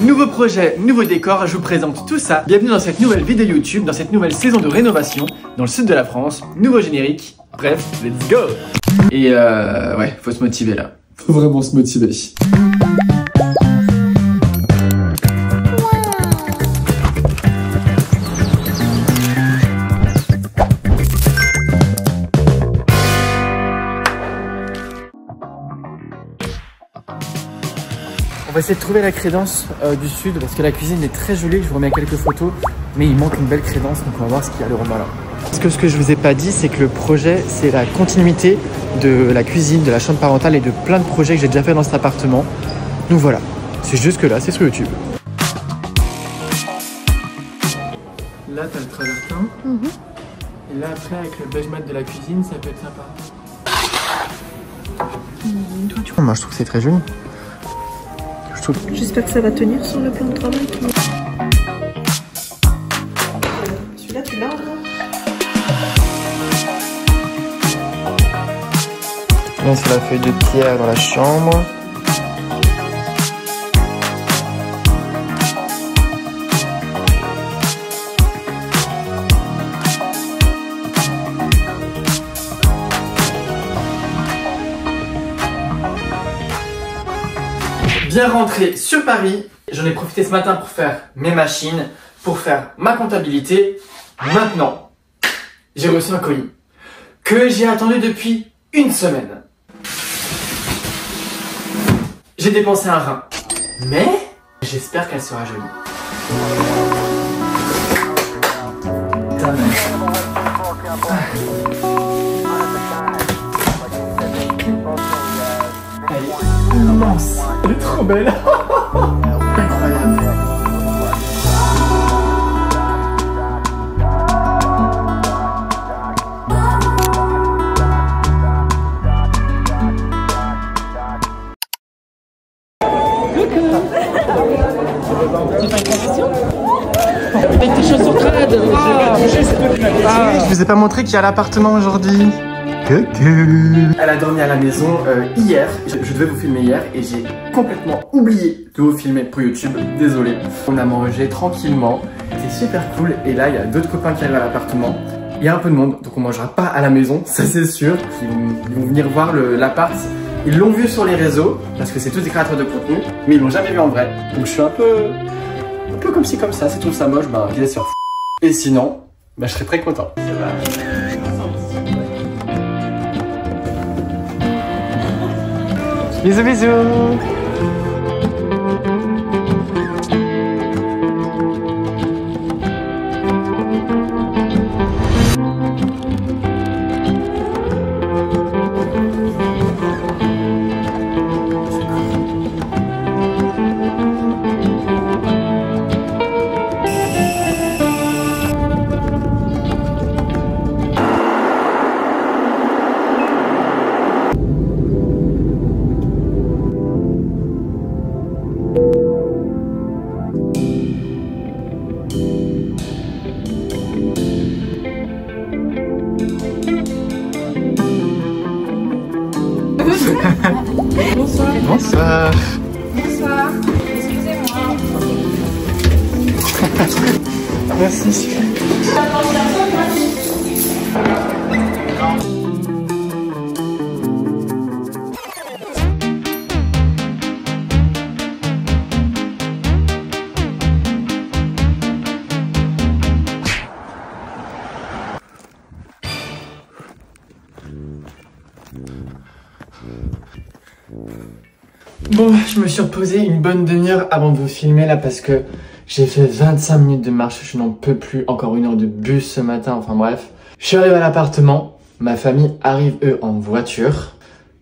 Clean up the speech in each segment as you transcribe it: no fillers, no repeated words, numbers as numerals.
Nouveau projet, nouveau décor, je vous présente tout ça. Bienvenue dans cette nouvelle vidéo YouTube, dans cette nouvelle saison de rénovation dans le sud de la France. Nouveau générique, bref, let's go. Et ouais, faut se motiver là. Faut vraiment se motiver. On va essayer de trouver la crédence du sud parce que la cuisine est très jolie, je vous remets quelques photos, mais il manque une belle crédence, donc on va voir ce qu'il y a le roman là. Parce que ce que je vous ai pas dit, c'est que le projet, c'est la continuité de la cuisine, de la chambre parentale et de plein de projets que j'ai déjà fait dans cet appartement. Donc voilà, c'est juste que là, c'est sur YouTube. Là, t'as le travertin. Et là, après, avec le beige mat de la cuisine, ça peut être sympa. Moi, je trouve que c'est très joli. J'espère que ça va tenir sur le plan de travail. Celui-là, tu l'as encore? Là, c'est la feuille de pierre dans la chambre. Bien rentré sur Paris, j'en ai profité ce matin pour faire mes machines, pour faire ma comptabilité. Maintenant, j'ai reçu un colis que j'ai attendu depuis une semaine. J'ai dépensé un rein, mais j'espère qu'elle sera jolie. Elle est immense. Elle est trop belle. Incroyable. Tu fais une transition avec tes chaussures trad. Je vous ai pas montré qu'il y a l'appartement aujourd'hui. Elle a dormi à la maison hier, je devais vous filmer hier et j'ai complètement oublié de vous filmer pour YouTube, désolé. On a mangé tranquillement, c'est super cool et là il y a d'autres copains qui arrivent à l'appartement. Il y a un peu de monde, donc on mangera pas à la maison, ça c'est sûr. Ils vont venir voir l'appart, ils l'ont vu sur les réseaux parce que c'est tous des créateurs de contenu, mais ils l'ont jamais vu en vrai. Donc je suis un peu comme ci comme ça, si tu trouves ça moche, bah je laisse sur. Et sinon, bah je serais très content. Bisous bisous. Bonsoir. Bonsoir. Bonsoir. Excusez-moi. Merci. Bon, je me suis reposé une bonne demi-heure avant de vous filmer là parce que j'ai fait 25 minutes de marche, je n'en peux plus, encore une heure de bus ce matin, enfin bref. Je suis arrivé à l'appartement, ma famille arrive eux en voiture.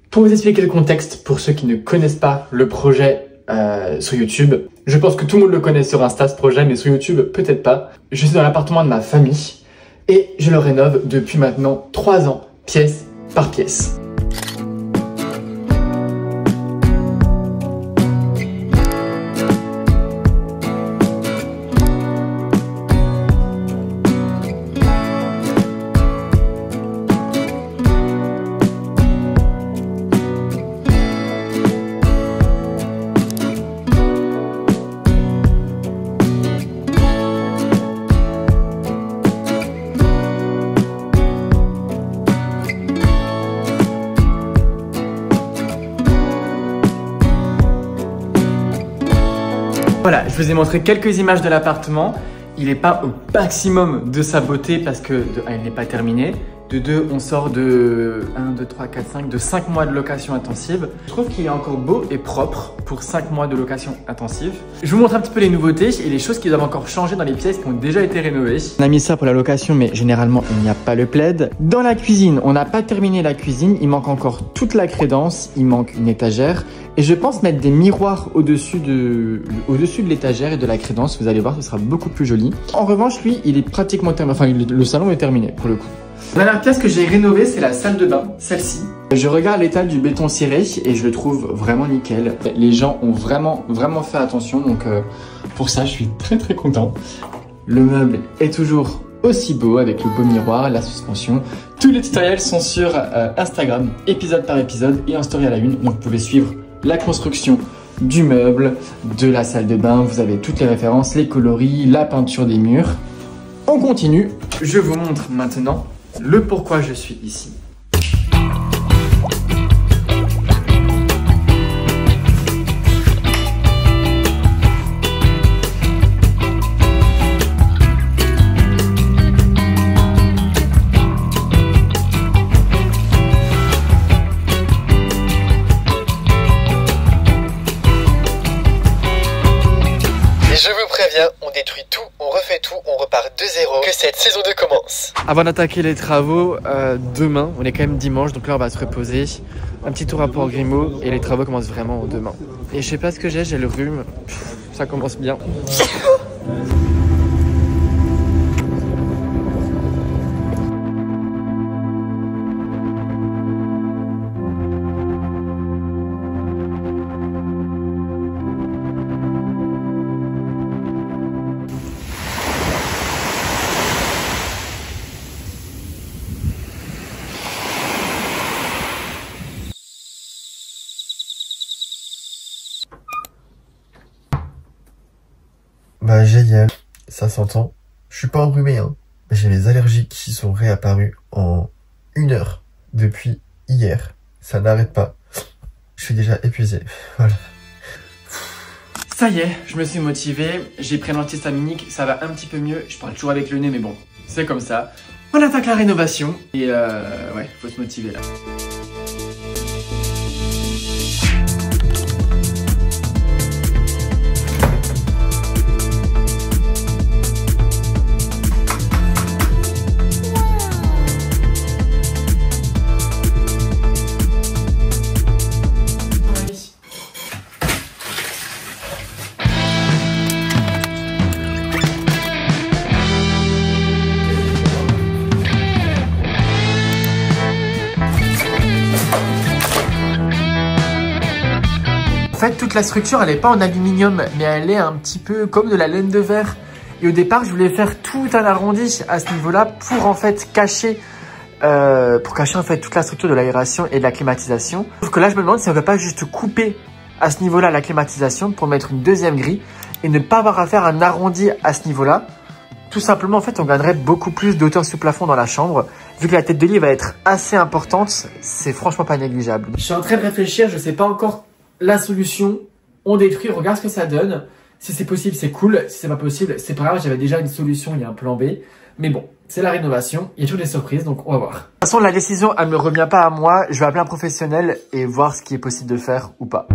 Pour vous expliquer le contexte, pour ceux qui ne connaissent pas le projet sur YouTube, je pense que tout le monde le connaît sur Insta ce projet, mais sur YouTube peut-être pas. Je suis dans l'appartement de ma famille et je le rénove depuis maintenant 3 ans, pièce par pièce. Voilà, je vous ai montré quelques images de l'appartement. Il n'est pas au maximum de sa beauté parce que de 1, il n'est pas terminé. De 2, on sort de 1, 2, 3, 4, 5, de 5 mois de location intensive. Je trouve qu'il est encore beau et propre pour 5 mois de location intensive. Je vous montre un petit peu les nouveautés et les choses qui doivent encore changer dans les pièces qui ont déjà été rénovées. On a mis ça pour la location, mais généralement, il n'y a pas le plaid. Dans la cuisine, on n'a pas terminé la cuisine. Il manque encore toute la crédence. Il manque une étagère. Et je pense mettre des miroirs au-dessus de l'étagère et de la crédence. Vous allez voir, ce sera beaucoup plus joli. En revanche, lui, il est pratiquement terminé. Enfin, le salon est terminé pour le coup. La dernière pièce que j'ai rénovée, c'est la salle de bain, celle-ci. Je regarde l'état du béton ciré et je le trouve vraiment nickel. Les gens ont vraiment fait attention, donc pour ça, je suis très content. Le meuble est toujours aussi beau avec le beau miroir, la suspension. Tous les tutoriels sont sur Instagram, épisode par épisode et en story à la une. Donc vous pouvez suivre la construction du meuble, de la salle de bain. Vous avez toutes les références, les coloris, la peinture des murs. On continue. Je vous montre maintenant le pourquoi je suis ici. Et je vous préviens, on détruit tout, on refait tout, on repart de zéro, que cette saison 2 commence. Avant d'attaquer les travaux, demain, on est quand même dimanche, donc là on va se reposer. Un petit tour à Port-Grimaud et les travaux commencent vraiment demain. Et je sais pas ce que j'ai le rhume, ça commence bien. Bah génial, ça s'entend. Je suis pas enrhumé, hein. J'ai les allergies qui sont réapparues en 1 heure depuis hier. Ça n'arrête pas. Je suis déjà épuisé. Voilà. Ça y est, je me suis motivé. J'ai pris un antihistaminique, ça va un petit peu mieux. Je parle toujours avec le nez, mais bon, c'est comme ça. On attaque la rénovation. Et ouais, faut se motiver là. En fait, toute la structure, elle n'est pas en aluminium, mais elle est un petit peu comme de la laine de verre. Et au départ, je voulais faire tout un arrondi à ce niveau-là pour en fait cacher, en fait toute la structure de l'aération et de la climatisation. Sauf que là, je me demande si on ne peut pas juste couper à ce niveau-là la climatisation pour mettre une deuxième grille et ne pas avoir à faire un arrondi à ce niveau-là. Tout simplement, en fait, on gagnerait beaucoup plus d'auteur sous plafond dans la chambre. Vu que la tête de lit va être assez importante, c'est franchement pas négligeable. Je suis en train de réfléchir, je sais pas encore la solution. On détruit, on regarde ce que ça donne. Si c'est possible, c'est cool. Si c'est pas possible, c'est pas grave. J'avais déjà une solution, il y a un plan B. Mais bon, c'est la rénovation. Il y a toujours des surprises, donc on va voir. De toute façon, la décision, elle me revient pas à moi. Je vais appeler un professionnel et voir ce qui est possible de faire ou pas.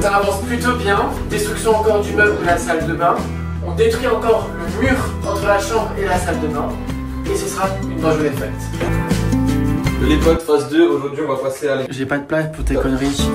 Ça avance plutôt bien. Destruction encore du meuble de la salle de bain. On détruit encore le mur entre la chambre et la salle de bain. Et ce sera une bonne journée faite. Les potes, phase 2, aujourd'hui on va passer à... J'ai pas de place pour tes conneries.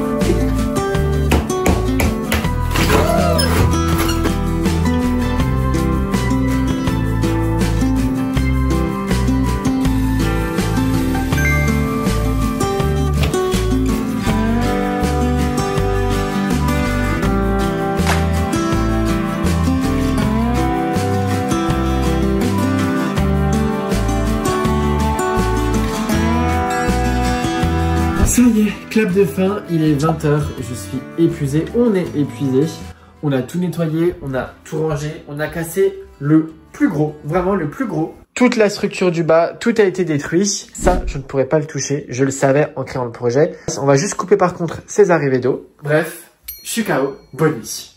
Ça y est, Clap de fin, il est 20h, je suis épuisé, on est épuisé. On a tout nettoyé, on a tout rangé, on a cassé le plus gros, vraiment le plus gros. Toute la structure du bas, tout a été détruit. Ça, je ne pourrais pas le toucher, je le savais en créant le projet. On va juste couper par contre ces arrivées d'eau. Bref, je suis KO, bonne nuit.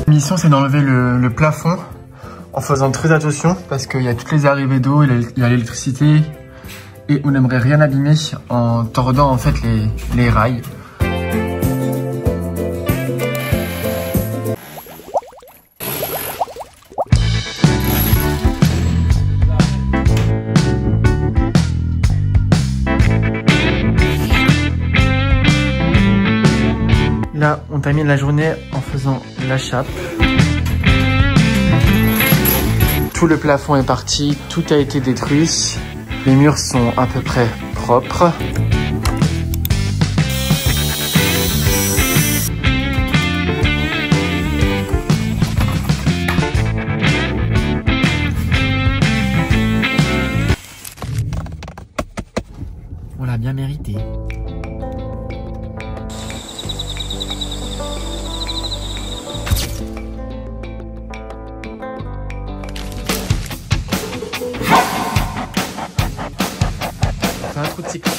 Mission, c'est d'enlever le plafond en faisant très attention parce qu'il y a toutes les arrivées d'eau, il y a l'électricité et on n'aimerait rien abîmer en tordant en fait les rails. Là, on termine la journée en faisant la chape. Tout le plafond est parti, tout a été détruit. Les murs sont à peu près propres. On l'a bien mérité. C'est un trou de cycle.